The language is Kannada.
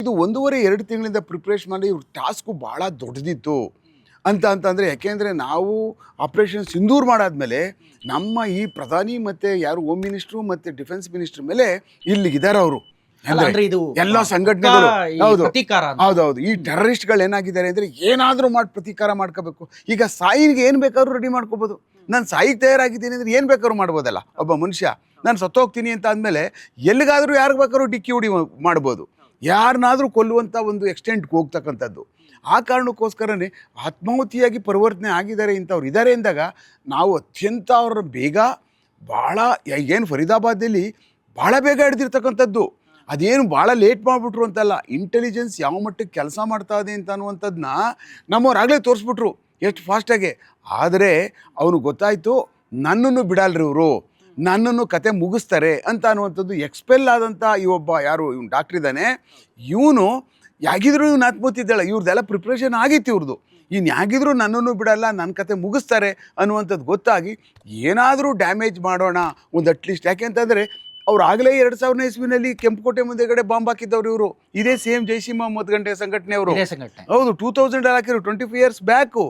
ಇದು 1.5-2 ತಿಂಗಳಿಂದ ಪ್ರಿಪ್ರೇಷನ್ ಮಾಡಿ ಇವ್ರ ಟಾಸ್ಕು ಭಾಳ ದೊಡ್ಡದಿತ್ತು ಅಂತಂದರೆ, ಯಾಕೆಂದರೆ ನಾವು ಆಪರೇಷನ್ ಸಿಂಧೂರ್ ಮಾಡಾದ್ಮೇಲೆ ನಮ್ಮ ಈ ಪ್ರಧಾನಿ ಮತ್ತು ಯಾರು ಹೋಮ್ ಮಿನಿಸ್ಟ್ರು ಮತ್ತು ಡಿಫೆನ್ಸ್ ಮಿನಿಸ್ಟ್ರ್ ಮೇಲೆ ಇಲ್ಲಿಗಿದ್ದಾರೆ ಅವರು. ಅಂದ್ರೆ ಇದು ಎಲ್ಲ ಸಂಘಟನೆಗಳು ಹೌದು ಪ್ರತೀಕಾರ ಹೌದೌದು. ಈ ಟೆರರಿಸ್ಟ್ಗಳು ಏನಾಗಿದ್ದಾರೆ ಅಂದರೆ ಏನಾದರೂ ಮಾಡಿ ಪ್ರತೀಕಾರ ಮಾಡ್ಕೋಬೇಕು. ಈಗ ಸಾಯಿಗೆ ಏನು ಬೇಕಾದ್ರೂ ರೆಡಿ ಮಾಡ್ಕೋಬೋದು. ನಾನು ಸಾಯಿಗೆ ತಯಾರಾಗಿದ್ದೀನಿ ಅಂದರೆ ಏನು ಬೇಕಾದ್ರೂ ಮಾಡ್ಬೋದಲ್ಲ ಒಬ್ಬ ಮನುಷ್ಯ. ನಾನು ಸತ್ತೋಗ್ತೀನಿ ಅಂತ ಅಂದಮೇಲೆ ಎಲ್ಲಿಗಾದರೂ ಯಾರಿಗೆ ಬೇಕಾದ್ರೂ ಡಿಕ್ಕಿ ಹುಡಿ ಮಾಡ್ಬೋದು, ಯಾರನ್ನಾದರೂ ಕೊಲ್ಲುವಂಥ ಒಂದು ಎಕ್ಸ್ಟೆಂಟ್ಗೆ ಹೋಗ್ತಕ್ಕಂಥದ್ದು. ಆ ಕಾರಣಕ್ಕೋಸ್ಕರನೇ ಆತ್ಮಾಹುತಿಯಾಗಿ ಪರಿವರ್ತನೆ ಆಗಿದ್ದಾರೆ ಇಂಥವ್ರು ಇದ್ದಾರೆ ಅಂದಾಗ ನಾವು ಅತ್ಯಂತ ಅವ್ರ ಬೇಗ ಭಾಳ ಏನು ಫರೀದಾಬಾದಲ್ಲಿ ಭಾಳ ಬೇಗ ಹಿಡ್ದಿರ್ತಕ್ಕಂಥದ್ದು. ಅದೇನು ಭಾಳ ಲೇಟ್ ಮಾಡಿಬಿಟ್ರು ಅಂತಲ್ಲ, ಇಂಟೆಲಿಜೆನ್ಸ್ ಯಾವ ಮಟ್ಟಕ್ಕೆ ಕೆಲಸ ಮಾಡ್ತಾ ಇದೆ ಅಂತ ಅನ್ನುವಂಥದ್ದನ್ನ ನಮ್ಮವ್ರಾಗಲೇ ತೋರಿಸ್ಬಿಟ್ರು ಎಷ್ಟು ಫಾಸ್ಟಾಗೆ. ಆದರೆ ಅವನು ಗೊತ್ತಾಯಿತು ನನ್ನನ್ನು ಬಿಡಲ್ರಿ ಇವರು, ನನ್ನನ್ನು ಕತೆ ಮುಗಿಸ್ತಾರೆ ಅಂತ ಅನ್ನುವಂಥದ್ದು. ಎಕ್ಸ್ಪೆಲ್ ಆದಂಥ ಈ ಒಬ್ಬ ಯಾರು ಇವ್ನು ಡಾಕ್ಟ್ರ್ ಇದ್ದಾನೆ, ಇವನು ಯಾಗಿದ್ರು ಇವ್ನು ಆತ್ಮಹತ್ಯಿದ್ದಾಳೆ, ಇವ್ರದ್ದೆಲ್ಲ ಪ್ರಿಪ್ರೇಷನ್ ಆಗಿತ್ತು ಇವ್ರದ್ದು. ಇನ್ನು ಯಾಗಿದ್ರು ನನ್ನನ್ನು ಬಿಡಲ್ಲ, ನನ್ನ ಕತೆ ಮುಗಿಸ್ತಾರೆ ಅನ್ನುವಂಥದ್ದು ಗೊತ್ತಾಗಿ ಏನಾದರೂ ಡ್ಯಾಮೇಜ್ ಮಾಡೋಣ ಒಂದು ಅಟ್ಲೀಸ್ಟ್. ಯಾಕೆ ಅಂತಂದರೆ ಅವ್ರು ಆಗಲೇ 2000 ಇಸ್ವಿನಲ್ಲಿ ಕೆಂಪುಕೋಟೆ ಮುಂದೆಗಡೆ ಬಾಂಬ್ ಹಾಕಿದ್ದವ್ರು ಇವರು. ಇದೇ ಸೇಮ್ ಜೈಷ್ ಇ ಮೊಹಮ್ಮದ್ ಸಂಘಟನೆಯವರು. ಹೌದು, 2000 ಹಾಕಿದ್ರು, 25 years ಬ್ಯಾಕು.